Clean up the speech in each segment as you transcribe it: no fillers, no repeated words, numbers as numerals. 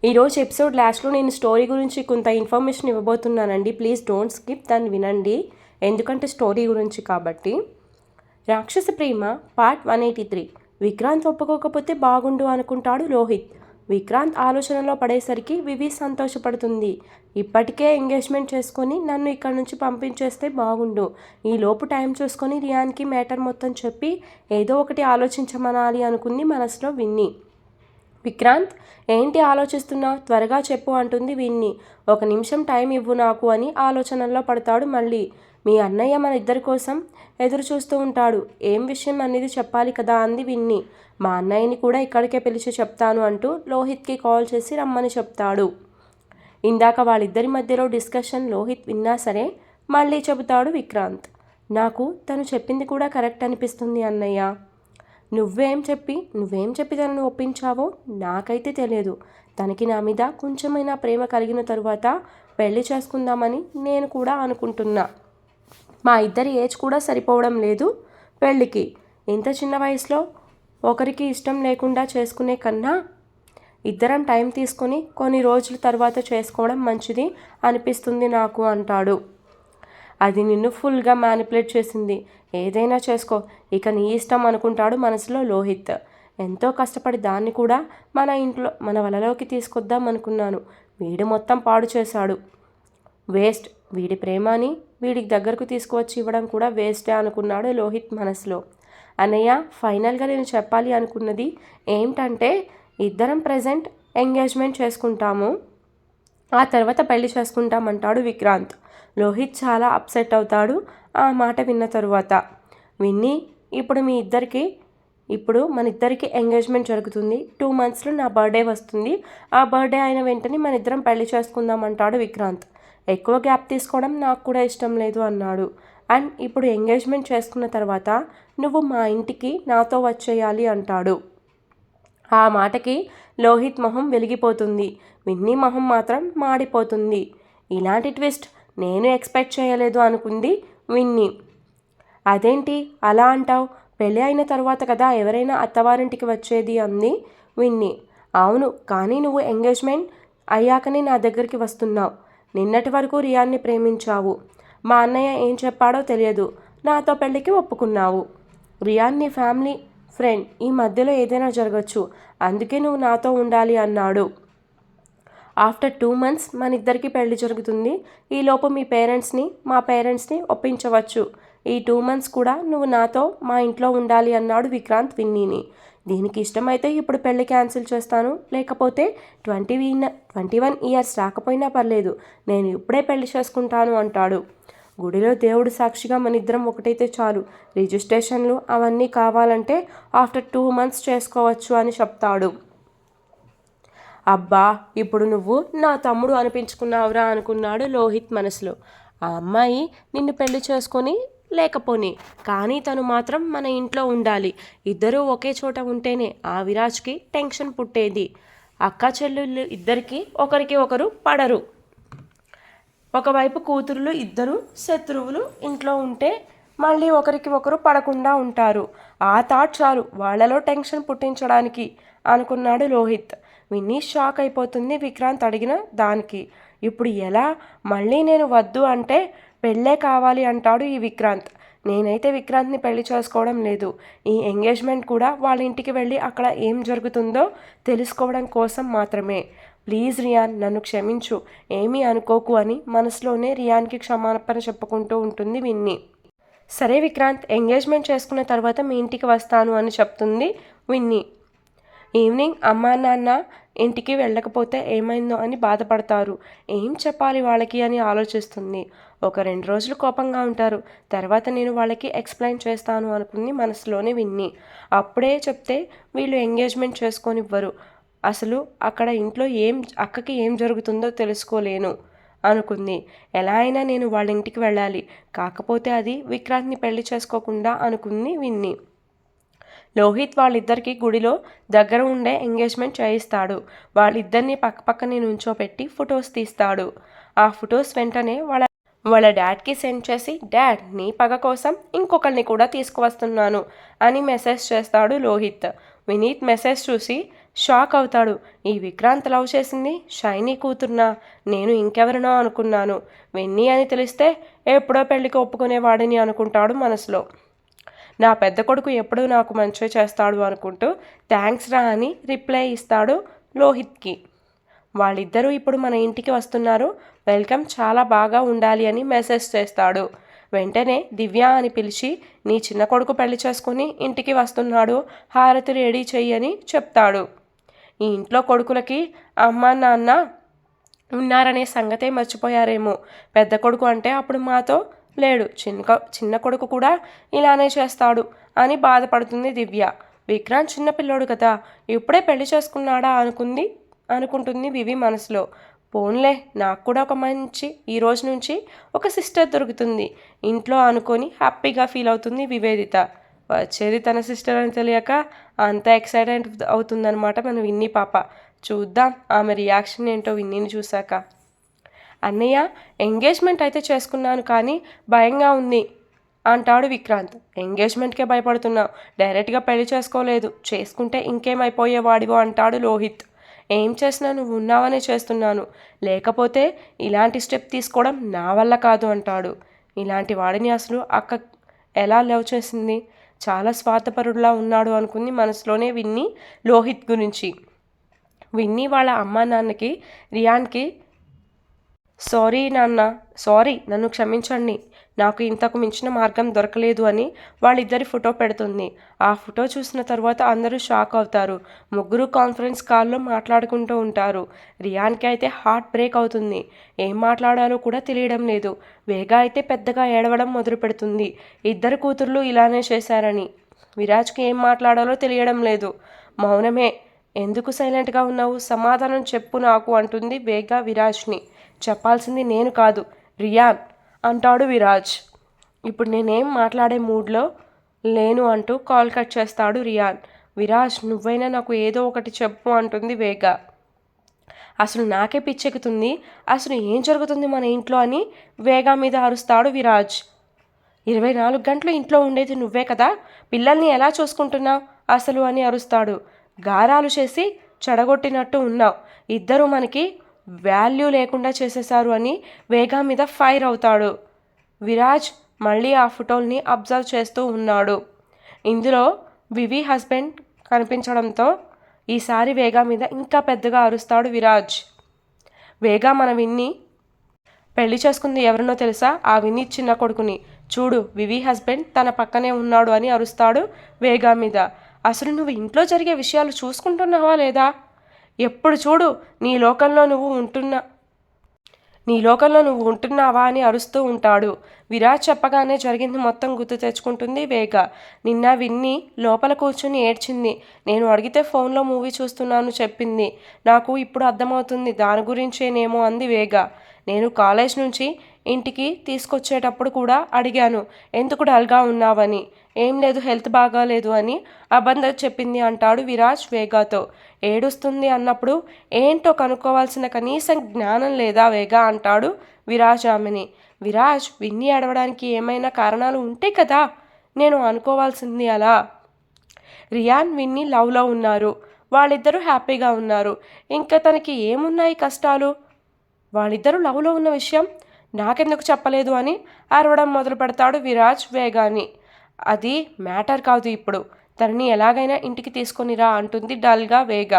ఈరోజు ఎపిసోడ్ లాస్ట్లో నేను స్టోరీ గురించి కొంత ఇన్ఫర్మేషన్ ఇవ్వబోతున్నానండి. ప్లీజ్ డోంట్ స్కిప్, దాన్ని వినండి, ఎందుకంటే స్టోరీ గురించి కాబట్టి. రాక్షస ప్రేమ పార్ట్ 183. విక్రాంత్ ఒప్పుకోకపోతే బాగుండు అనుకుంటాడు రోహిత్. విక్రాంత్ ఆలోచనలో పడేసరికి వివి సంతోషపడుతుంది. ఇప్పటికే ఎంగేజ్మెంట్ చేసుకొని నన్ను ఇక్కడ నుంచి పంపించేస్తే బాగుండు. ఈలోపు టైం చూసుకొని రియాన్కి మ్యాటర్ మొత్తం చెప్పి ఏదో ఒకటి ఆలోచించమనాలి అనుకుంది మనసులో విన్ని. విక్రాంత్, ఏంటి ఆలోచిస్తున్నావు? త్వరగా చెప్పు అంటుంది విన్ని. 1 నిమిషం టైం ఇవ్వు నాకు అని ఆలోచనల్లో పడతాడు మళ్ళీ. మీ అన్నయ్య మన ఇద్దరి కోసం ఎదురు చూస్తూ ఉంటాడు. ఏం విషయం అనేది చెప్పాలి కదా అంది విన్ని. మా అన్నయ్యని కూడా ఇక్కడికే పిలిచి చెప్తాను అంటూ లోహిత్కి కాల్ చేసి రమ్మని చెప్తాడు. ఇందాక వాళ్ళిద్దరి మధ్యలో డిస్కషన్ లోహిత్ విన్నా సరే మళ్ళీ చెబుతాడు విక్రాంత్. నాకు తను చెప్పింది కూడా కరెక్ట్ అనిపిస్తుంది అన్నయ్య. నువ్వేం చెప్పి తనను ఒప్పించావో నాకైతే తెలియదు. తనకి నా మీద కొంచెమైనా ప్రేమ కలిగిన తరువాత పెళ్లి చేసుకుందామని నేను కూడా అనుకుంటున్నా. మా ఇద్దరి ఏజ్ కూడా సరిపోవడం లేదు పెళ్ళికి. ఇంత చిన్న వయసులో ఒకరికి ఇష్టం లేకుండా చేసుకునే కన్నా ఇద్దరం టైం తీసుకొని కొన్ని రోజుల తర్వాత చేసుకోవడం మంచిది అనిపిస్తుంది నాకు అంటాడు. అది నిన్ను ఫుల్గా మ్యానిపులేట్ చేసింది. ఏదైనా చేసుకో, ఇక నీ ఇష్టం అనుకుంటాడు మనసులో లోహిత్. ఎంతో కష్టపడి దాన్ని కూడా మన వలలోకి తీసుకొద్దాం అనుకున్నాను. వీడు మొత్తం పాడు చేశాడు. వేస్ట్. వీడి ప్రేమని వీడికి దగ్గరకు తీసుకువచ్చి ఇవ్వడం కూడా వేస్టే అనుకున్నాడు లోహిత్ మనసులో. అన్నయ్య, ఫైనల్గా నేను చెప్పాలి అనుకున్నది ఏంటంటే ఇద్దరం ప్రెజెంట్ ఎంగేజ్మెంట్ చేసుకుంటాము, ఆ తర్వాత పెళ్లి చేసుకుంటామంటాడు విక్రాంత్. లోహిత్ చాలా అప్సెట్ అవుతాడు ఆ మాట విన్న తరువాత. విన్నీ, ఇప్పుడు మన ఇద్దరికి ఎంగేజ్మెంట్ జరుగుతుంది. 2 monthsలో నా బర్త్డే వస్తుంది. ఆ బర్త్డే అయిన వెంటనే మన ఇద్దరం పెళ్లి చేసుకుందాం అంటాడు విక్రాంత్. ఎక్కువ గ్యాప్ తీసుకోవడం నాకు కూడా ఇష్టం లేదు అన్నాడు. అండ్ ఇప్పుడు ఎంగేజ్మెంట్ చేసుకున్న తర్వాత నువ్వు మా ఇంటికి నాతో వచ్చేయాలి అంటాడు. ఆ మాటకి లోహిత్ మొహం వెలిగిపోతుంది. విన్నీ మొహం మాత్రం మాడిపోతుంది. ఇలాంటి ట్విస్ట్ నేను ఎక్స్పెక్ట్ చేయలేదు అనుకుంది విన్నీ. అదేంటి అలా అంటావు? పెళ్ళి అయిన తర్వాత కదా ఎవరైనా అత్తవారింటికి వచ్చేది అంది విన్నీ. అవును, కానీ నువ్వు ఎంగేజ్మెంట్ అయ్యాకనే నా దగ్గరికి వస్తున్నావు. నిన్నటి వరకు రియాన్ని ప్రేమించావు. మా అన్నయ్య ఏం చెప్పాడో తెలియదు, నాతో పెళ్ళికి ఒప్పుకున్నావు. రియాన్ నీ ఫ్యామిలీ ఫ్రెండ్, ఈ మధ్యలో ఏదైనా జరగచ్చు, అందుకే నువ్వు నాతో ఉండాలి అన్నాడు. ఆఫ్టర్ 2 months మన ఇద్దరికి పెళ్లి జరుగుతుంది. ఈలోపు మా పేరెంట్స్ని ఒప్పించవచ్చు. ఈ 2 months కూడా నువ్వు నాతో మా ఇంట్లో ఉండాలి అన్నాడు విక్రాంత్ విన్నీని. దీనికి ఇష్టమైతే ఇప్పుడు పెళ్లి క్యాన్సిల్ చేస్తాను, లేకపోతే 21 years రాకపోయినా పర్లేదు, నేను ఇప్పుడే పెళ్లి చేసుకుంటాను అంటాడు. గుడిలో దేవుడు సాక్షిగా మన ఇద్దరం ఒకటైతే చాలు, రిజిస్ట్రేషన్లు అవన్నీ కావాలంటే ఆఫ్టర్ 2 months చేసుకోవచ్చు అని చెప్తాడు. అబ్బా, ఇప్పుడు నువ్వు నా తమ్ముడు అనిపించుకున్నావురా అనుకున్నాడు లోహిత్ మనసులో. ఆ అమ్మాయి నిన్ను పెళ్లి చేసుకొని లేకపోని, కానీ తను మాత్రం మన ఇంట్లో ఉండాలి. ఇద్దరూ ఒకే చోట ఉంటేనే ఆ విరాజ్కి టెన్షన్ పుట్టేది. అక్క చెల్లెళ్ళు ఇద్దరికి ఒకరికి ఒకరు పడరు. ఒకవైపు కూతురులు ఇద్దరు శత్రువులు ఇంట్లో ఉంటే మళ్ళీ ఒకరికి ఒకరు పడకుండా ఉంటారు. ఆ థాట్ చాలు వాళ్ళలో టెన్షన్ పుట్టించడానికి అనుకున్నాడు లోహిత్. విన్నీ షాక్ అయిపోతుంది విక్రాంత్ అడిగిన దానికి. ఇప్పుడు ఎలా? మళ్ళీ నేను వద్దు అంటే పెళ్ళే కావాలి అంటాడు ఈ విక్రాంత్. నేనైతే విక్రాంత్ని పెళ్లి చేసుకోవడం లేదు. ఈ ఎంగేజ్మెంట్ కూడా వాళ్ళ ఇంటికి వెళ్ళి అక్కడ ఏం జరుగుతుందో తెలుసుకోవడం కోసం మాత్రమే. ప్లీజ్ రియాన్, నన్ను క్షమించు, ఏమీ అనుకోకు అని మనసులోనే రియాన్కి క్షమాపణ చెప్పుకుంటూ ఉంటుంది విన్నీ. సరే విక్రాంత్, ఎంగేజ్మెంట్ చేసుకున్న తర్వాత మీ ఇంటికి వస్తాను అని చెప్తుంది విన్నీ. ఈవినింగ్ అమ్మా నాన్న ఇంటికి వెళ్ళకపోతే ఏమైందో అని బాధపడతారు. ఏం చెప్పాలి వాళ్ళకి అని ఆలోచిస్తుంది. 1-2 రోజులు కోపంగా ఉంటారు, తర్వాత నేను వాళ్ళకి ఎక్స్ప్లెయిన్ చేస్తాను అనుకుంది మనసులోనే విన్ని. అప్పుడే చెప్తే వీళ్ళు ఎంగేజ్మెంట్ చేసుకొనివ్వరు. అసలు అక్కడ ఇంట్లో అక్కకి ఏం జరుగుతుందో తెలుసుకోలేను అనుకుంది. ఎలా అయినా నేను వాళ్ళ ఇంటికి వెళ్ళాలి, కాకపోతే అది విక్రాంత్ని పెళ్లి చేసుకోకుండా అనుకుంది విన్ని. లోహిత్ వాళ్ళిద్దరికీ గుడిలో దగ్గర ఉండే ఎంగేజ్మెంట్ చేయిస్తాడు. వాళ్ళిద్దరిని పక్కపక్కనే నుంచోపెట్టి ఫొటోస్ తీస్తాడు. ఆ ఫొటోస్ వెంటనే వాళ్ళ డాడ్కి సెండ్ చేసి, డాడ్, నీ పగ కోసం ఇంకొకరిని కూడా తీసుకువస్తున్నాను అని మెసేజ్ చేస్తాడు లోహిత్. వినీత్ మెసేజ్ చూసి, షాక్ అవుతాడు. ఈ విక్రాంత్ లవ్ చేసింది షైనీ కూతుర్నా? నేను ఇంకెవరినో అనుకున్నాను. విన్నీ అని తెలిస్తే ఎప్పుడో పెళ్లికి ఒప్పుకునేవాడిని అనుకుంటాడు మనసులో. నా పెద్ద కొడుకు ఎప్పుడూ నాకు మంచి చేస్తాడు అనుకుంటూ థ్యాంక్స్ రా అని రిప్లై ఇస్తాడు లోహిత్కి. వాళ్ళిద్దరూ ఇప్పుడు మన ఇంటికి వస్తున్నారు, వెల్కమ్, చాలా బాగా ఉండాలి అని మెసేజ్ చేస్తాడు. వెంటనే దివ్య అని పిలిచి నీ చిన్న కొడుకు పెళ్లి చేసుకుని ఇంటికి వస్తున్నాడు, హారతి రెడీ చెయ్యని చెప్తాడు. ఈ ఇంట్లో కొడుకులకి అమ్మ నాన్న ఉన్నారనే సంగతే మర్చిపోయారేమో. పెద్ద కొడుకు అంటే అప్పుడు మాతో లేడు, చిన్న కొడుకు కూడా ఇలానే చేస్తాడు అని బాధపడుతుంది దివ్య. విక్రాంత్ చిన్నపిల్లోడు కదా, ఇప్పుడే పెళ్లి చేసుకున్నాడా అనుకుంటుంది వివి మనసులో. పోన్లే, నాకు కూడా ఒక మంచి ఈ రోజు నుంచి ఒక సిస్టర్ దొరుకుతుంది ఇంట్లో అనుకొని హ్యాపీగా ఫీల్ అవుతుంది వివేదిత. వచ్చేది తన సిస్టర్ అని తెలియక అంత ఎక్సైటెడ్ అవుతుందన్నమాట మన విన్నీ పాప. చూద్దాం ఆమె రియాక్షన్ ఏంటో విన్నీని చూశాక. అన్నయ్య, ఎంగేజ్మెంట్ అయితే చేసుకున్నాను కానీ భయంగా ఉంది అంటాడు విక్రాంత్. ఎంగేజ్మెంట్కే భయపడుతున్నావు, డైరెక్ట్గా పెళ్లి చేసుకోలేదు, చేసుకుంటే ఇంకేమైపోయేవాడివో అంటాడు లోహిత్. ఏం చేసినా నువ్వు ఉన్నావనే చేస్తున్నాను, లేకపోతే ఇలాంటి స్టెప్ తీసుకోవడం నా వల్ల కాదు అంటాడు. ఇలాంటి వాడిని అసలు అక్క ఎలా లవ్ చేసింది? చాలా స్వార్థపరుడులా ఉన్నాడు అనుకుంది మనసులోనే విన్నీ లోహిత్ గురించి. విన్నీ వాళ్ళ అమ్మా నాన్నకి రియాన్కి సారీ నాన్న, సారీ, నన్ను క్షమించండి, నాకు ఇంతకు మించిన మార్గం దొరకలేదు అని వాళ్ళిద్దరి ఫోటో పెడుతుంది. ఆ ఫోటో చూసిన తర్వాత అందరూ షాక్ అవుతారు. ముగ్గురు కాన్ఫరెన్స్ కాల్లో మాట్లాడుకుంటూ ఉంటారు. రియాన్కి అయితే హార్ట్ బ్రేక్ అవుతుంది. ఏం మాట్లాడాలో కూడా తెలియడం లేదు. వేగా అయితే పెద్దగా ఏడవడం మొదలు పెడుతుంది, ఇద్దరు కూతుర్లు ఇలానే చేశారని. విరాజ్కి ఏం మాట్లాడాలో తెలియడం లేదు. మౌనమే. ఎందుకు సైలెంట్గా ఉన్నావు? సమాధానం చెప్పు నాకు అంటుంది వేగా విరాజ్ని. చెప్పాల్సింది నేను కాదు, రియాన్ అంటాడు విరాజ్. ఇప్పుడు నేనేం మాట్లాడే మూడ్లో లేను అంటూ కాల్ కట్ చేస్తాడు రియాన్. విరాజ్, నువ్వైనా నాకు ఏదో ఒకటి చెప్పు అంటుంది వేగ. అసలు నాకే పిచ్చెక్కుతుంది, అసలు ఏం జరుగుతుంది మన ఇంట్లో అని వేగా మీద అరుస్తాడు విరాజ్. 24 గంటలు ఇంట్లో ఉండేది నువ్వే కదా, పిల్లల్ని ఎలా చూసుకుంటున్నావు అసలు అని అరుస్తాడు. గారాలు చేసి చెడగొట్టినట్టు ఉన్నావు, ఇద్దరు మనకి వాల్యూ లేకుండా చేసేశారు అని వేగా మీద ఫైర్ అవుతాడు. విరాజ్ మళ్ళీ ఆ ఫోటోల్ని అబ్జర్వ్ చేస్తూ ఉన్నాడు. ఇందులో వివి హస్బెండ్ కనిపించడంతో ఈసారి వేగా మీద ఇంకా పెద్దగా అరుస్తాడు విరాజ్. వేగా మన విన్ని పెళ్లి చేసుకుంది ఎవరినో తెలుసా? ఆ విన్ని చిన్న కొడుకుని. చూడు, వివి హస్బెండ్ తన పక్కనే ఉన్నాడు అని అరుస్తాడు వేగా మీద. అసలు నువ్వు ఇంట్లో జరిగే విషయాలు చూసుకుంటున్నావా లేదా? ఎప్పుడు చూడు నీ లోకంలో నువ్వు ఉంటున్నావా అని అరుస్తూ ఉంటాడు. విరాజ్ చెప్పగానే జరిగింది మొత్తం గుర్తు తెచ్చుకుంటుంది వేగ. నిన్న విన్ని లోపల కూర్చుని ఏడ్చింది. నేను అడిగితే ఫోన్లో మూవీ చూస్తున్నాను చెప్పింది. నాకు ఇప్పుడు అర్థమవుతుంది దాని గురించేనేమో అంది వేగ. నేను కాలేజ్ నుంచి ఇంటికి తీసుకొచ్చేటప్పుడు కూడా అడిగాను ఎందుకు డల్గా ఉన్నావని. ఏం లేదు, హెల్త్ బాగాలేదు అని అబద్ధం చెప్పింది అంటాడు విరాజ్ వేగాతో. ఏడుస్తుంది అన్నప్పుడు ఏంటో కనుక్కోవాల్సిన కనీసం జ్ఞానం లేదా వేగా అంటాడు విరాజ్ ఆమెని. విరాజ్, విన్ని ఏడవడానికి ఏమైనా కారణాలు ఉంటే కదా నేను అనుకోవాల్సింది అలా. రియాన్ విన్ని లవ్లో ఉన్నారు, వాళ్ళిద్దరూ హ్యాపీగా ఉన్నారు, ఇంకా తనకి ఏమున్నాయి కష్టాలు? వాళ్ళిద్దరూ లవ్లో ఉన్న విషయం నాకెందుకు చెప్పలేదు అని అరవడం మొదలు పెడతాడు విరాజ్ వేగాని. అది మ్యాటర్ కాదు ఇప్పుడు, తనని ఎలాగైనా ఇంటికి తీసుకొనిరా అంటుంది డల్గా వేగ.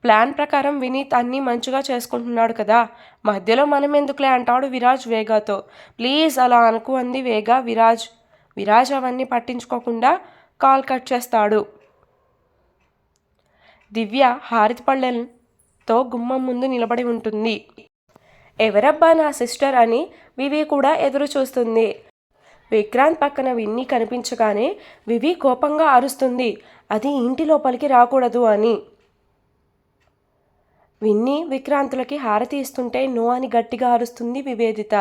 ప్లాన్ ప్రకారం వినీత్ అన్నీ మంచిగా చేసుకుంటున్నాడు కదా, మధ్యలో మనం ఎందుకులే అంటాడు విరాజ్ వేగాతో. ప్లీజ్ అలా అనుకు అంది వేగ. విరాజ్ అవన్నీ పట్టించుకోకుండా కాల్ కట్ చేస్తాడు. దివ్య హారతి పళ్ళెంతో గుమ్మం ముందు నిలబడి ఉంటుంది. ఎవరబ్బా నా సిస్టర్ అని వివి కూడా ఎదురు చూస్తుంది. విక్రాంత్ పక్కన విన్ని కనిపించగానే వివి కోపంగా అరుస్తుంది, అది ఇంటి లోపలికి రాకూడదు అని. విన్ని విక్రాంతులకి హారతి ఇస్తుంటే నో అని గట్టిగా అరుస్తుంది వివేదిత.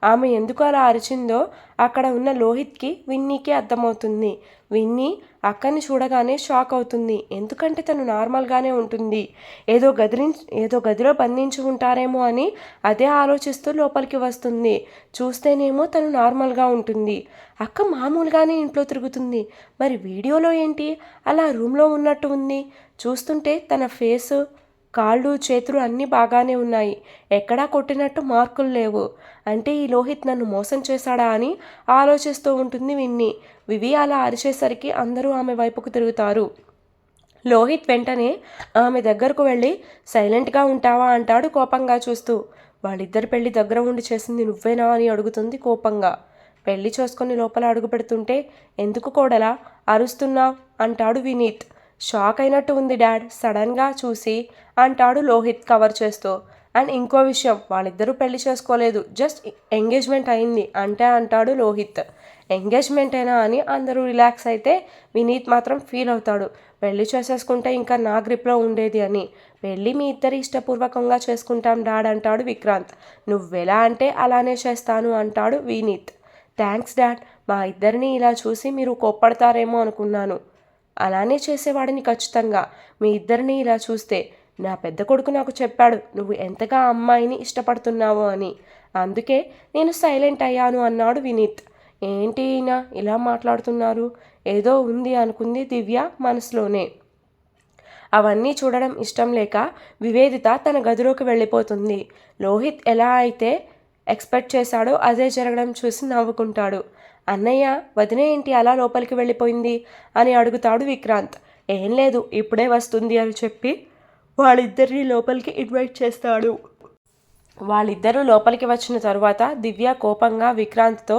ఆమె ఎందుకు అలా అరిచిందో అక్కడ ఉన్న లోహిత్కి విన్నీకి అర్థమవుతుంది. విన్నీ అక్కని చూడగానే షాక్ అవుతుంది, ఎందుకంటే తను నార్మల్గానే ఉంటుంది. ఏదో గదిలో బంధించి ఉంటారేమో అని అదే ఆలోచిస్తూ లోపలికి వస్తుంది. చూస్తేనేమో తను నార్మల్గా ఉంటుంది. అక్క మామూలుగానే ఇంట్లో తిరుగుతుంది, మరి వీడియోలో ఏంటి అలా రూమ్లో ఉన్నట్టు ఉంది? చూస్తుంటే తన ఫేసు, కాళ్ళు, చేతులు అన్నీ బాగానే ఉన్నాయి. ఎక్కడా కొట్టినట్టు మార్కులు లేవు. అంటే ఈ లోహిత్ నన్ను మోసం చేశాడా అని ఆలోచిస్తూ ఉంటుంది విన్నీ. వివి అలా అరిచేసరికి అందరూ ఆమె వైపుకు తిరుగుతారు. లోహిత్ వెంటనే ఆమె దగ్గరకు వెళ్ళి సైలెంట్గా ఉంటావా అంటాడు కోపంగా చూస్తూ. వాళ్ళిద్దరి పెళ్లి దగ్గర ఉండి చేసింది నువ్వేనా అని అడుగుతుంది కోపంగా. పెళ్లి చేసుకుని లోపల అడుగు పెడుతుంటే ఎందుకు కోడలా అరుస్తున్నావు అంటాడు వినీత్. షాక్ అయినట్టు ఉంది డాడ్ సడన్గా చూసి అంటాడు లోహిత్ కవర్ చేస్తూ. అండ్ ఇంకో విషయం, వాళ్ళిద్దరూ పెళ్లి చేసుకోలేదు, జస్ట్ ఎంగేజ్మెంట్ అయింది అంటే అంటాడు లోహిత్. ఎంగేజ్మెంటేనా అని అందరూ రిలాక్స్ అయితే వినీత్ మాత్రం ఫీల్ అవుతాడు. పెళ్లి చేసేసుకుంటే ఇంకా నా గ్రిప్లో ఉండేది అని. పెళ్ళి మీ ఇద్దరి ఇష్టపూర్వకంగా చేసుకుంటాం డాడ్ అంటాడు విక్రాంత్. నువ్వెలా అంటే అలానే చేస్తాను అంటాడు వినీత్. థ్యాంక్స్ డాడ్, మా ఇద్దరిని ఇలా చూసి మీరు కోప్పడతారేమో అనుకున్నాను. అలానే చేసేవాడిని ఖచ్చితంగా. మీ ఇద్దరిని ఇలా చూస్తే. నా పెద్ద కొడుకు నాకు చెప్పాడు నువ్వు ఎంతగా అమ్మాయిని ఇష్టపడుతున్నావో అని. అందుకే నేను సైలెంట్ అయ్యాను అన్నాడు వినీత్. ఏంటి ఈయన ఇలా మాట్లాడుతున్నారు, ఏదో ఉంది అనుకుంది దివ్య మనసులోనే. అవన్నీ చూడడం ఇష్టం లేక వివేదిత తన గదిలోకి వెళ్ళిపోతుంది. లోహిత్ ఎలా అయితే ఎక్స్పెక్ట్ చేశాడో అదే జరగడం చూసి నవ్వుకుంటాడు. అన్నయ్య, వదిన ఏంటి అలా లోపలికి వెళ్ళిపోయింది అని అడుగుతాడు విక్రాంత్. ఏం లేదు, ఇప్పుడే వస్తుంది అని చెప్పి వాళ్ళిద్దరిని లోపలికి ఇన్వైట్ చేస్తాడు. వాళ్ళిద్దరూ లోపలికి వచ్చిన తరువాత దివ్య కోపంగా విక్రాంత్తో,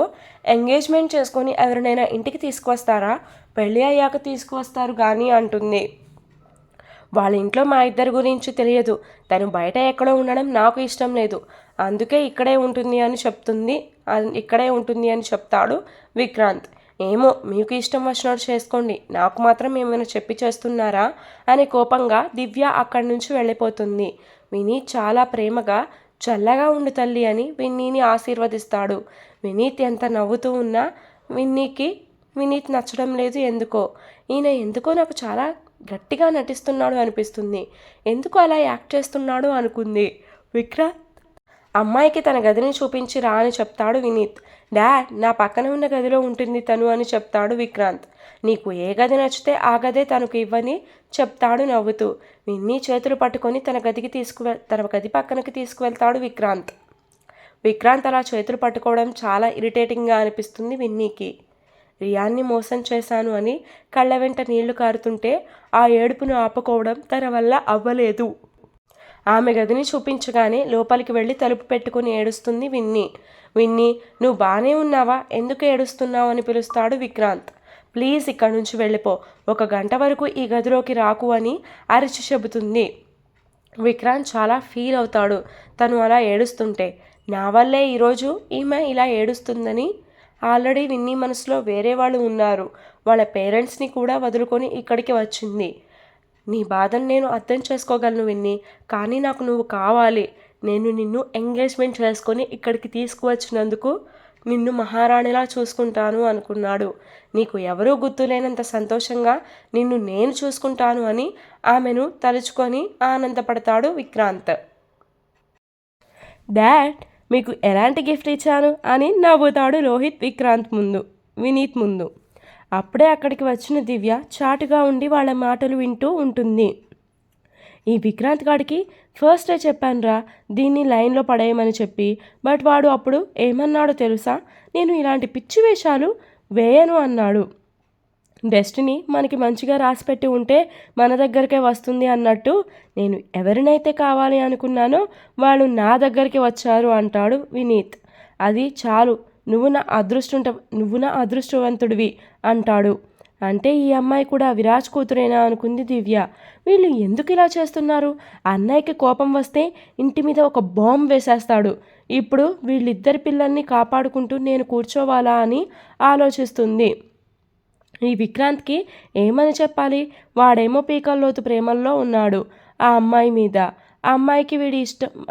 ఎంగేజ్మెంట్ చేసుకొని ఎవరినైనా ఇంటికి తీసుకువస్తారా, పెళ్ళి అయ్యాక తీసుకువస్తారు కానీ అంటుంది. వాళ్ళ ఇంట్లో మా ఇద్దరి గురించి తెలియదు. తను బయట ఎక్కడో ఉండడం నాకు ఇష్టం లేదు. అందుకే ఇక్కడే ఉంటుంది అని చెప్తాడు విక్రాంత్. ఏమో, మీకు ఇష్టం వచ్చినట్టు చేసుకోండి, నాకు మాత్రం ఏమైనా చెప్పి చేస్తున్నారా అని కోపంగా దివ్య అక్కడి నుంచి వెళ్ళిపోతుంది. వినీత్ చాలా ప్రేమగా చల్లగా ఉండు తల్లి అని విన్నీని ఆశీర్వదిస్తాడు. వినీత్ ఎంత నవ్వుతూ ఉన్నా వినీత్ నచ్చడం లేదు ఎందుకో. ఈయన ఎందుకో నాకు చాలా గట్టిగా నటిస్తున్నాడు అనిపిస్తుంది. ఎందుకు అలా యాక్ట్ చేస్తున్నాడు అనుకుంది. విక్రాంత్ అమ్మాయికి తన గదిని చూపించి రా అని చెప్తాడు వినీత్. డాడ్, నా పక్కన ఉన్న గదిలో ఉంటుంది తను అని చెప్తాడు విక్రాంత్. నీకు ఏ గది నచ్చితే ఆ గదే తనకు ఇవ్వని చెప్తాడు నవ్వుతూ. విన్నీ చేతులు పట్టుకొని తన గది పక్కనకి తీసుకువెళ్తాడు విక్రాంత్. విక్రాంత్ అలా చేతులు పట్టుకోవడం చాలా ఇరిటేటింగ్గా అనిపిస్తుంది విన్నీకి. రియాన్ని మోసం చేశాను అని కళ్ళ వెంట నీళ్లు కారుతుంటే ఆ ఏడుపును ఆపుకోవడం తన వల్ల అవ్వలేదు. ఆమె గదిని చూపించగానే లోపలికి వెళ్ళి తలుపు పెట్టుకుని ఏడుస్తుంది విన్నీ. నువ్వు బాగానే ఉన్నావా, ఎందుకు ఏడుస్తున్నావు అని పిలుస్తాడు విక్రాంత్. ప్లీజ్ ఇక్కడి నుంచి వెళ్ళిపో, 1 గంట వరకు ఈ గదిలోకి రాకు అని అరిచి చెబుతుంది. విక్రాంత్ చాలా ఫీల్ అవుతాడు తను అలా ఏడుస్తుంటే. నా వల్లే ఈరోజు ఈమె ఇలా ఏడుస్తుందని. ఆల్రెడీ విన్నీ మనసులో వేరే వాళ్ళు ఉన్నారు. వాళ్ళ పేరెంట్స్ని కూడా వదులుకొని ఇక్కడికి వచ్చింది. నీ బాధను నేను అర్థం చేసుకోగలను విన్నీ, కానీ నాకు నువ్వు కావాలి. నేను నిన్ను ఎంగేజ్మెంట్ చేసుకొని ఇక్కడికి తీసుకువచ్చినందుకు నిన్ను మహారాణిలా చూసుకుంటాను అనుకున్నాడు. నీకు ఎవరూ గుర్తులేనంత సంతోషంగా నిన్ను నేను చూసుకుంటాను అని ఆమెను తలుచుకొని ఆనందపడతాడు విక్రాంత్. డాడ్, మీకు ఎలాంటి గిఫ్ట్ ఇచ్చాను అని నవ్వుతాడు వినీత్ ముందు. అప్పుడే అక్కడికి వచ్చిన దివ్య చాటుగా ఉండి వాళ్ళ మాటలు వింటూ ఉంటుంది. ఈ విక్రాంత్ గాడికి ఫస్టే చెప్పానురా దీన్ని లైన్లో పడేయమని చెప్పి, బట్ వాడు అప్పుడు ఏమన్నాడో తెలుసా, నేను ఇలాంటి పిచ్చి వేషాలు వేయను అన్నాడు. డెస్టినీ మనకి మంచిగా రాసిపెట్టి ఉంటే మన దగ్గరికే వస్తుంది అన్నట్టు నేను ఎవరినైతే కావాలి అనుకున్నానో వాళ్ళు నా దగ్గరికి వచ్చారు అంటాడు వినీత్. అది చాలు, నువ్వు నా అదృష్టవంతుడివి అంటాడు. అంటే ఈ అమ్మాయి కూడా విరాజ్ కూతురేనా అనుకుంది దివ్య. వీళ్ళు ఎందుకు ఇలా చేస్తున్నారు, అన్నయ్యకి కోపం వస్తే ఇంటి మీద ఒక బాంబ్ వేసేస్తాడు. ఇప్పుడు వీళ్ళిద్దరి పిల్లల్ని కాపాడుకుంటూ నేను కూర్చోవాలా అని ఆలోచిస్తుంది. ఈ విక్రాంత్కి ఏమని చెప్పాలి, వాడేమో పీకల్లోతు ప్రేమల్లో ఉన్నాడు ఆ అమ్మాయి మీద. ఆ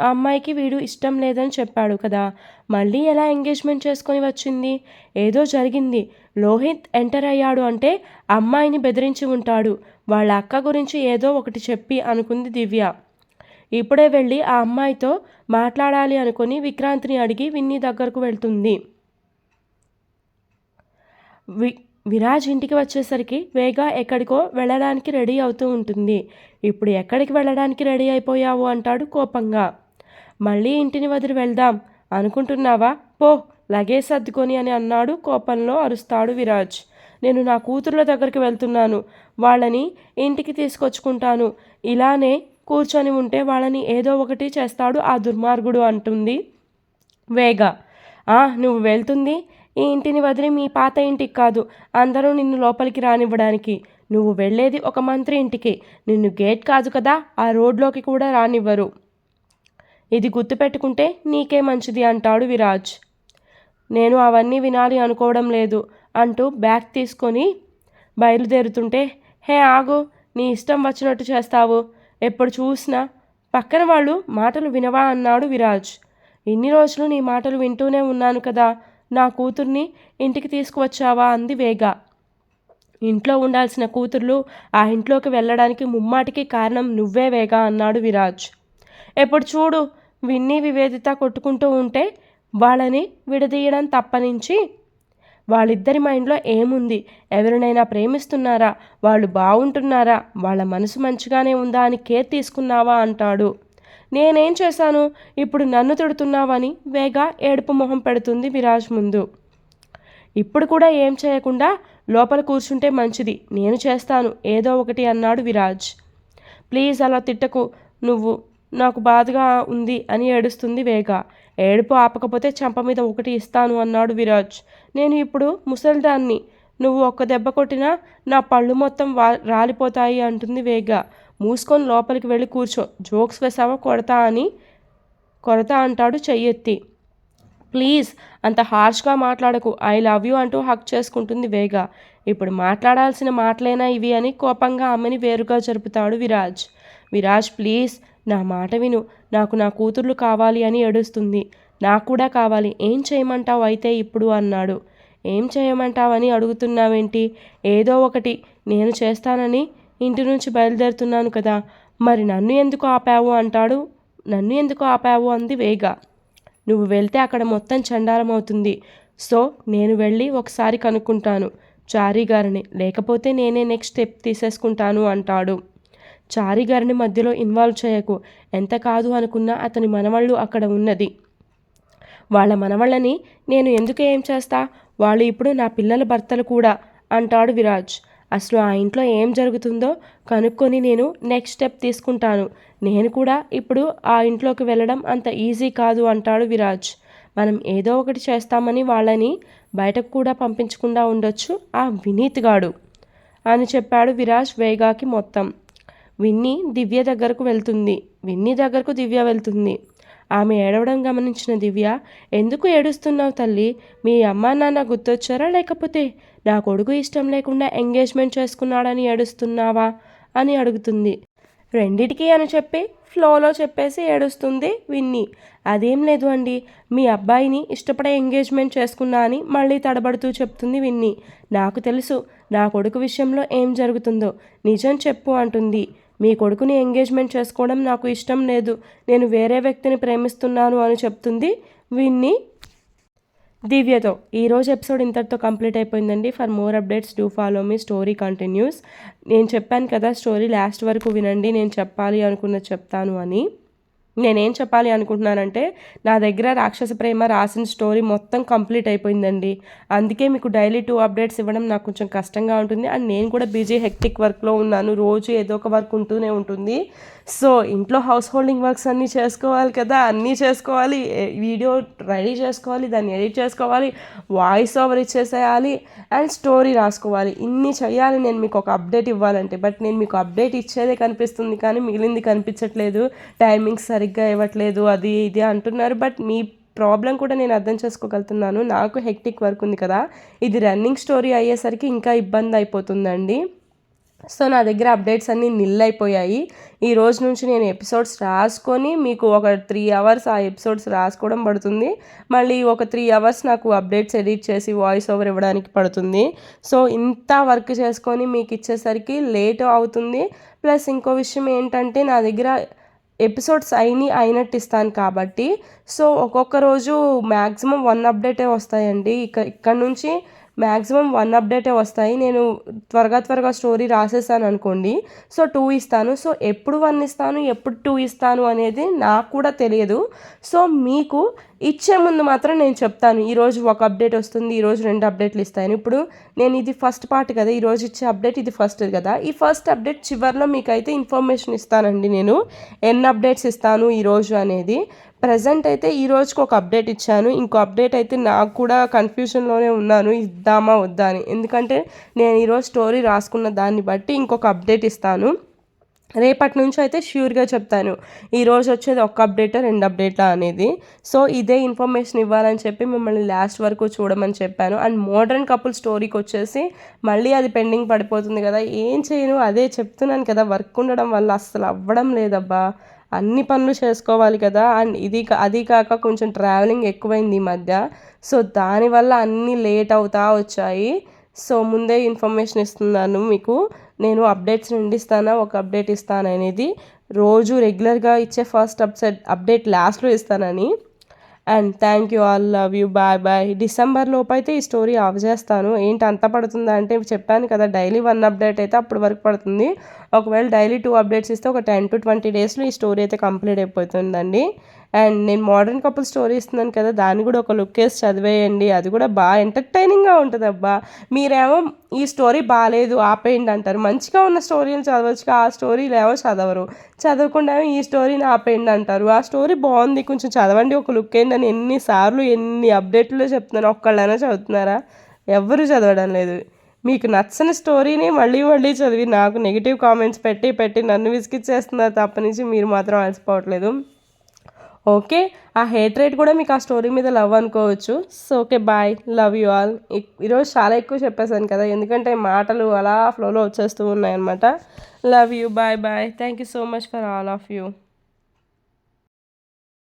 అమ్మాయికి వీడు ఇష్టం లేదని చెప్పాడు కదా, మళ్ళీ ఎలా ఎంగేజ్మెంట్ చేసుకొని వచ్చింది, ఏదో జరిగింది. లోహిత్ ఎంటర్ అయ్యాడు అంటే అమ్మాయిని బెదిరించి ఉంటాడు, వాళ్ళ అక్క గురించి ఏదో ఒకటి చెప్పి అనుకుంది దివ్య. ఇప్పుడే వెళ్ళి ఆ అమ్మాయితో మాట్లాడాలి అనుకుని విక్రాంత్ని అడిగి విన్నీ దగ్గరకు వెళ్తుంది. విరాజ్ ఇంటికి వచ్చేసరికి వేగ ఎక్కడికో వెళ్ళడానికి రెడీ అవుతూ ఉంటుంది. ఇప్పుడు ఎక్కడికి వెళ్ళడానికి రెడీ అయిపోయావు అంటాడు కోపంగా. మళ్ళీ ఇంటిని వదిలి వెళ్దాం అనుకుంటున్నావా? పో లగేజ్ సర్దుకొని అని అన్నాడు కోపంలో అరుస్తాడు విరాజ్. నేను నా కూతుర్ల దగ్గరికి వెళ్తున్నాను, వాళ్ళని ఇంటికి తీసుకొచ్చుకుంటాను, ఇలానే కూర్చొని ఉంటే వాళ్ళని ఏదో ఒకటి చేస్తాడు ఆ దుర్మార్గుడు అంటుంది వేగ. నువ్వు వెళ్తుంది ఈ ఇంటిని వదిలి మీ పాత ఇంటికి కాదు, అందరూ నిన్ను లోపలికి రానివ్వడానికి. నువ్వు వెళ్ళేది ఒక మంత్రి ఇంటికి, నిన్ను గేట్ కాదు కదా ఆ రోడ్లోకి కూడా రానివ్వరు. ఇది గుర్తుపెట్టుకుంటే నీకే మంచిది అంటాడు విరాజ్. నేను అవన్నీ వినాలి అనుకోవడం లేదు అంటూ బ్యాగ్ తీసుకొని బయలుదేరుతుంటే, హే ఆగు, నీ ఇష్టం వచ్చినట్టు చేస్తావు, ఎప్పుడు చూసినా పక్కన వాళ్ళు మాటలు వినవా అన్నాడు విరాజ్. ఇన్ని రోజులు నీ మాటలు వింటూనే ఉన్నాను కదా, నా కూతుర్ని ఇంటికి తీసుకువచ్చావా అంది వేగ. ఇంట్లో ఉండాల్సిన కూతుర్లు ఆ ఇంట్లోకి వెళ్ళడానికి ముమ్మాటికి కారణం నువ్వే వేగ అన్నాడు విరాజ్. ఎప్పుడు చూడు విన్నీ వివేదిత కొట్టుకుంటూ ఉంటే వాళ్ళని విడదీయడం తప్పనించి వాళ్ళిద్దరి మైండ్లో ఏముంది, ఎవరినైనా ప్రేమిస్తున్నారా, వాళ్ళు బాగుంటున్నారా, వాళ్ళ మనసు మంచిగానే ఉందా అని కేర్ తీసుకున్నావా అంటాడు. నేనేం చేశాను, ఇప్పుడు నన్ను తిడుతున్నావని వేగ ఏడుపు మొహం పెడుతుంది విరాజ్ ముందు. ఇప్పుడు కూడా ఏం చేయకుండా లోపల కూర్చుంటే మంచిది, నేను చేస్తాను ఏదో ఒకటి అన్నాడు విరాజ్. ప్లీజ్ అలా తిట్టకు, నువ్వు నాకు బాధగా ఉంది అని ఏడుస్తుంది వేగ. ఏడుపు ఆపకపోతే చెంప మీద ఒకటి ఇస్తాను అన్నాడు విరాజ్. నేను ఇప్పుడు ముసల్దాన్ని, నువ్వు ఒక్క దెబ్బ కొట్టినా నా పళ్ళు మొత్తం రాలిపోతాయి అంటుంది వేగ. మూసుకొని లోపలికి వెళ్ళి కూర్చో, జోక్స్ వేసావా కొడతా అంటాడు చెయ్యెత్తి. ప్లీజ్ అంత హార్ష్గా మాట్లాడకు, ఐ లవ్ యూ అంటూ హక్ చేసుకుంటుంది వేగ. ఇప్పుడు మాట్లాడాల్సిన మాటలేనా ఇవి అని కోపంగా ఆమెని వేరుగా జరుపుతాడు విరాజ్. విరాజ్ ప్లీజ్ నా మాట విను, నాకు నా కూతుర్లు కావాలి అని ఏడుస్తుంది. నాకు కూడా కావాలి, ఏం చేయమంటావు అయితే ఇప్పుడు అన్నాడు. ఏం చేయమంటావని అడుగుతున్నావేంటి, ఏదో ఒకటి నేను చేస్తానని ఇంటి నుంచి బయలుదేరుతున్నాను కదా, మరి నన్ను ఎందుకు ఆపావు అంది వేగ. నువ్వు వెళ్తే అక్కడ మొత్తం చండాలం అవుతుంది, సో నేను వెళ్ళి ఒకసారి కనుక్కుంటాను చారీ గారిని, లేకపోతే నేనే నెక్స్ట్ స్టెప్ తీసేసుకుంటాను అంటాడు. చారీ గారిని మధ్యలో ఇన్వాల్వ్ చేయకు, ఎంత కాదు అనుకున్నా అతని మనవళ్ళు అక్కడ ఉన్నది, వాళ్ళ మనవళ్ళని నేను ఎందుకు ఏం చేస్తా, వాళ్ళు ఇప్పుడు నా పిల్లల భర్తలు కూడా అంటాడు విరాజ్. అసలు ఆ ఇంట్లో ఏం జరుగుతుందో కనుక్కొని నేను నెక్స్ట్ స్టెప్ తీసుకుంటాను, నేను కూడా ఇప్పుడు ఆ ఇంట్లోకి వెళ్ళడం అంత ఈజీ కాదు అంటాడు విరాజ్. మనం ఏదో ఒకటి చేస్తామని వాళ్ళని బయటకు కూడా పంపించకుండా ఉండొచ్చు ఆ వినీత్ గాడు అని చెప్పాడు విరాజ్ వేగాకి మొత్తం. విన్నీ దగ్గరకు దివ్య వెళ్తుంది. ఆమె ఏడవడం గమనించిన దివ్య, ఎందుకు ఏడుస్తున్నావు తల్లి, మీ అమ్మా నాన్న గుర్తొచ్చారా, లేకపోతే నా కొడుకు ఇష్టం లేకుండా ఎంగేజ్మెంట్ చేసుకున్నాడని ఏడుస్తున్నావా అని అడుగుతుంది. రెండిటికి అని చెప్పి ఫ్లోలో చెప్పేసి ఏడుస్తుంది విన్నీ. అదేం లేదు అండి, మీ అబ్బాయిని ఇష్టపడే ఎంగేజ్మెంట్ చేసుకున్నా అని మళ్ళీ తడబడుతూ చెప్తుంది విన్నీ. నాకు తెలుసు నా కొడుకు విషయంలో ఏం జరుగుతుందో, నిజం చెప్పు అంటుంది. మీ కొడుకుని ఎంగేజ్మెంట్ చేసుకోవడం నాకు ఇష్టం లేదు, నేను వేరే వ్యక్తిని ప్రేమిస్తున్నాను అని చెప్తుంది విన్నీ దివ్యతో. ఈరోజు ఎపిసోడ్ ఇంతటితో కంప్లీట్ అయిపోయిందండి. For more updates do follow me, story continuous. నేను చెప్పాను కదా స్టోరీ లాస్ట్ వరకు వినండి, నేను చెప్పాలి అనుకున్నది చెప్తాను అని. నేనేం చెప్పాలి అనుకుంటున్నానంటే, నా దగ్గర రాక్షస ప్రేమ రాసిన స్టోరీ మొత్తం కంప్లీట్ అయిపోయిందండి. అందుకే మీకు డైలీ 2 అప్డేట్స్ ఇవ్వడం నాకు కొంచెం కష్టంగా ఉంటుంది. అండ్ నేను కూడా బిజీ హెక్టిక్ వర్క్లో ఉన్నాను, రోజు ఏదో ఒక వర్క్ ఉంటూనే ఉంటుంది. సో ఇంట్లో హౌస్ హోల్డింగ్ వర్క్స్ అన్నీ చేసుకోవాలి కదా, అన్నీ చేసుకోవాలి, వీడియో రెడీ చేసుకోవాలి, దాన్ని ఎడిట్ చేసుకోవాలి, వాయిస్ ఓవర్ ఇచ్చేసేయాలి, అండ్ స్టోరీ రాసుకోవాలి. ఇన్ని చేయాలి నేను మీకు ఒక అప్డేట్ ఇవ్వాలంటే. బట్ నేను మీకు అప్డేట్ ఇచ్చేదే కనిపిస్తుంది కానీ మిగిలింది కనిపించట్లేదు, టైమింగ్స్ సరిగ్గా ఇవ్వట్లేదు, అది ఇది అంటున్నారు. బట్ మీ ప్రాబ్లం కూడా నేను అర్థం చేసుకోగలుగుతున్నాను. నాకు హెక్టిక్ వర్క్ ఉంది కదా, ఇది రన్నింగ్ స్టోరీ అయ్యేసరికి ఇంకా ఇబ్బంది అయిపోతుందండి. సో నా దగ్గర అప్డేట్స్ అన్నీ నిల్ అయిపోయాయి. ఈ రోజు నుంచి నేను ఎపిసోడ్స్ రాసుకొని మీకు ఒక 3 అవర్స్ ఆ ఎపిసోడ్స్ రాసుకోవడం పడుతుంది. మళ్ళీ ఒక 3 అవర్స్ నాకు అప్డేట్స్ ఎడిట్ చేసి వాయిస్ ఓవర్ ఇవ్వడానికి పడుతుంది. సో ఇంత వర్క్ చేసుకొని మీకు ఇచ్చేసరికి లేట్ అవుతుంది. ప్లస్ ఇంకో విషయం ఏంటంటే, నా దగ్గర ఎపిసోడ్స్ అయినట్టు ఇస్తాను కాబట్టి, సో ఒక్కొక్క రోజు మ్యాక్సిమం 1 అప్డేటే వస్తాయండి. ఇక్కడ నుంచి మ్యాక్సిమం 1 అప్డేటే వస్తాయి. నేను త్వరగా స్టోరీ రాసేసాను అనుకోండి, సో 2 ఇస్తాను. సో ఎప్పుడు 1 ఇస్తాను, ఎప్పుడు 2 ఇస్తాను అనేది నాకు కూడా తెలియదు. సో మీకు ఇచ్చే ముందు మాత్రం నేను చెప్తాను, ఈరోజు ఒక అప్డేట్ వస్తుంది, ఈరోజు 2 అప్డేట్లు ఇస్తాను. ఇప్పుడు నేను ఇది ఫస్ట్ పార్ట్ కదా, ఈరోజు ఇచ్చే అప్డేట్ ఇది ఫస్ట్ కదా. ఈ ఫస్ట్ అప్డేట్ చివరిలో మీకైతే ఇన్ఫర్మేషన్ ఇస్తానండి నేను, ఎన్ని అప్డేట్స్ ఇస్తాను ఈరోజు అనేది. ప్రజెంట్ అయితే ఈ రోజుకి ఒక అప్డేట్ ఇచ్చాను. ఇంకో అప్డేట్ అయితే నాకు కూడా కన్ఫ్యూషన్లోనే ఉన్నాను, ఇద్దామా వద్దా అని. ఎందుకంటే నేను ఈరోజు స్టోరీ రాసుకున్న దాన్ని బట్టి ఇంకొక అప్డేట్ ఇస్తాను. రేపటి నుంచి అయితే ష్యూర్గా చెప్తాను, ఈరోజు వచ్చేది ఒక అప్డేటా 2 అప్డేటా అనేది. సో ఇదే ఇన్ఫర్మేషన్ ఇవ్వాలని చెప్పి మిమ్మల్ని లాస్ట్ వరకు చూడమని చెప్పాను. అండ్ మోడ్రన్ కపుల్ స్టోరీకి వచ్చేసి మళ్ళీ అది పెండింగ్ పడిపోతుంది కదా, ఏం చేయను, అదే చెప్తున్నాను కదా, వర్క్ ఉండడం వల్ల అస్సలు అవ్వడం లేదబ్బా. అన్ని పనులు చేసుకోవాలి కదా. అండ్ అది కాక కొంచెం ట్రావెలింగ్ ఎక్కువైంది ఈ మధ్య. సో దానివల్ల అన్నీ లేట్ అవుతా వచ్చాయి. సో ముందే ఇన్ఫర్మేషన్ ఇస్తున్నాను మీకు, నేను అప్డేట్స్ 2 ఇస్తానా, ఒక అప్డేట్ ఇస్తాననేది. రోజు రెగ్యులర్గా ఇచ్చే ఫస్ట్ అప్డేట్ లాస్ట్లో ఇస్తానని. And thank you all, love you, bye bye. December లోపు అయితే ఈ స్టోరీ ఆఫ్ చేస్తాను. ఏంటి అంత పడుతుందా అంటే, చెప్పాను కదా డైలీ 1 అప్డేట్ అయితే అప్పటి వరకు పడుతుంది. ఒకవేళ డైలీ 2 అప్డేట్స్ ఇస్తే ఒక 10 to 20 డేస్లో ఈ స్టోరీ అయితే కంప్లీట్ అయిపోతుందండి. అండ్ నేను మోడర్న్ కపుల్ స్టోరీ ఇస్తున్నాను కదా, దాన్ని కూడా ఒక లుక్ వేసి చదివేయండి. అది కూడా బాగా ఎంటర్టైనింగ్గా ఉంటుంది అబ్బా. మీరేమో ఈ స్టోరీ బాగాలేదు ఆపేయండి అంటారు, మంచిగా ఉన్న స్టోరీలు చదవచ్చు, ఆ స్టోరీలు ఏమో చదవరు, చదవకుండా ఈ స్టోరీని ఆపేయండి అంటారు. ఆ స్టోరీ బాగుంది కొంచెం చదవండి, ఒక లుక్ వేయండి అని ఎన్నిసార్లు ఎన్ని అప్డేట్లో చెప్తున్నాను, ఒక్కళ్ళైనా చదువుతున్నారా? ఎవ్వరూ చదవడం లేదు. మీకు నచ్చని స్టోరీని మళ్ళీ చదివి నాకు నెగిటివ్ కామెంట్స్ పెట్టి నన్ను విసిగిచ్చేస్తున్నారు తప్పనించి మీరు మాత్రం అలసిపోవట్లేదు. ఓకే, ఆ హేట్రేట్ కూడా మీకు ఆ స్టోరీ మీద లవ్ అనుకోవచ్చు. So okay, bye, love you all. ఈరోజు చాలా ఎక్కువ చెప్పేశాను కదా, ఎందుకంటే మాటలు అలా ఫ్లోలో వచ్చేస్తూ ఉన్నాయన్నమాట. Love you, bye bye. Thank you so much for all of you.